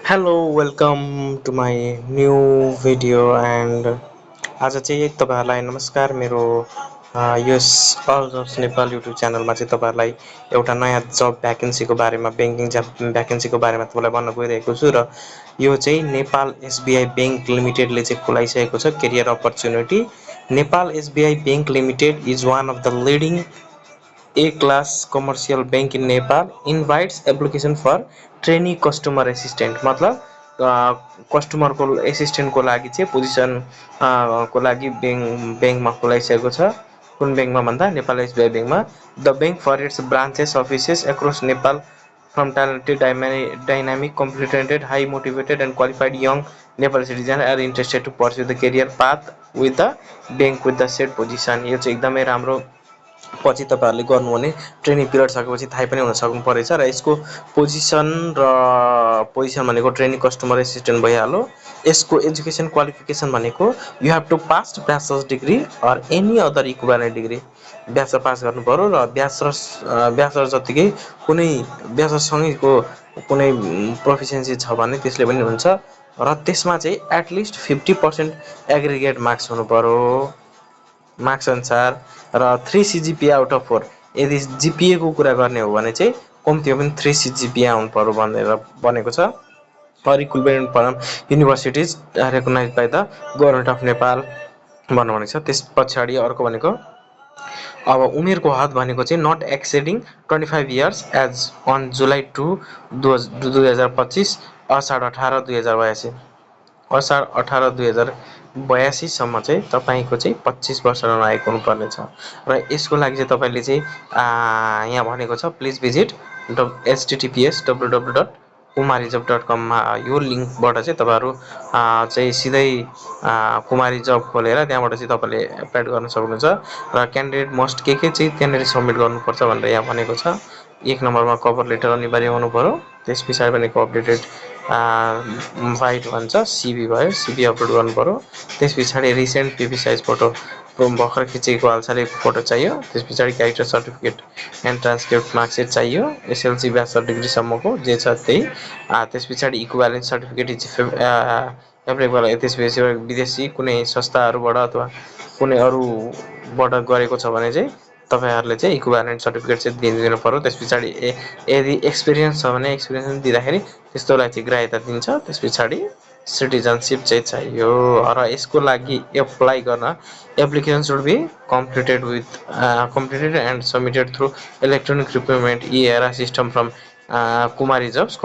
Hello welcome to my new video and आज चाहिँ तपाईँहरूलाई नमस्कार मेरो यस अल जब्स नेपाल युट्युब च्यानलमा चाहिँ तपाईँहरूलाई एउटा नयाँ जब भ्याकेन्सीको बारेमा ब्याङ्किङ जब भ्याकेन्सीको बारेमा तपाईँलाई भन्न गइरहेको छु र यो चाहिँ नेपाल एसबिआई ब्याङ्क लिमिटेडले चाहिँ खुलाइसकेको छ career opportunity. Nepal SBI bank limited is one of the leading A class commercial bank in Nepal invites application for trainee customer assistant मतलब कस्टमर को एसिस्टेन्ट को लागि चाहिँ पोजिसन को लागि ब्याङ्कमा खुलाइसकेको छ। कुन ब्याङ्कमा भन्दा नेपाल एसबिआई ब्याङ्कमा। The bank for its branches offices across Nepal from talented, dynamic, competent, high motivated and qualified young Nepal citizens are interested to pursue the career path with the bank with the set position। यो चाहिँ एकदमै राम्रो पछि तपाईहरुले गर्नुहुने training period सकेपछि थाहै पनि हुन सक्नु परेछ र यसको पोजिसन भनेको ट्रेनिङ कस्टमर एसिस्टेन्ट भइहाल्यो। यसको एजुकेसन क्वालिफिकेसन भनेको you have to pass bachelors degree or any other equivalent degree bachelor pass गर्नु पर्यो र ब्याचलर जतिकै कुनै ब्याचलर सँगैको कुनै प्रोफिसियन्सी छ भने त्यसले पनि हुन्छ र त्यसमा चाहिँ एटलिस्ट 50% एग्रिगेट मार्क्स हुनु पर्यो मार्क्स अनुसार र 3 CGPA आउट अफ 4। यदि जिपिए को कुरा गर्ने हो भने चाहिँ कम्तीमा पनि 3 CGPA आउनु पर्यो भनेर बनेको छ। Or equivalent from universities recognise by the government of Nepal भनेको छ। त्यस पछाडि अर्को भनेको अब उमेरको हद भनेको चाहिँ नट एक्सेडिङ 25 इयर्स एज अन जुलाई 2 2025 असाढ 18 2082 असाढ 18 2082 सम्म चाहिँ तपाईको चाहिँ 25 वर्ष नआएको हुनुपर्ने छ र यसको लागि चाहिँ तपाईले चाहिँ यहाँ भनेको छ प्लिज भिजिट https://www.kumarijob.com मा यो लिंकबाट चाहिँ तपाईहरु चाहिँ सिधै कुमारी जब खोलेर त्यहाँबाट चाहिँ तपाईले एप्लाई गर्न सक्नुहुन्छ र क्यान्डिडेट मस्ट के चाहिँ क्यान्डिडेट सबमिट गर्नुपर्छ भनेर यहाँ भनेको छ। एक नम्बरमा कभर लेटर अनिवार्य हुनु पर्यो। त्यसपछि भनेको अपडेटेड फाइट भन्छ सीवी भयो सीवी अपलोड गर्नु पर्यो। त्यसपछि रिसेन्ट पीपी साइज फोटो भर्खर खिचेको हालसालैको फोटो चाहियो। त्यसपछि character certificate and transcript marksheet चाहियो एसएलसी ब्याचलर डिग्री सम्मको जे छ त्यही। त्यसपछि इक्विभ्यालेन्ट सर्टिफिकेट एप्लिकेबल। त्यसपछि विदेशी कुनै संस्थाहरुबाट अथवा कुनै अरुबाट गरेको छ भने चाहिँ तपाईहरुले चाहिँ इक्विभ्यालेन्ट सर्टिफिकेट चाहिँ दिनु पर्यो। त्यसपछि यदि एक्सपिरियन्स छ भने एक्सपिरियन्स पनि दिँदाखेरि त्यस्तोलाई चाहिँ ग्राह्यता दिन्छ। त्यसपछि सिटिजनशिप चाहिँ चाहियो र यसको लागि एप्लाई गर्न application should be completed and submitted through electronic requirement e-era system from Kumari Jobs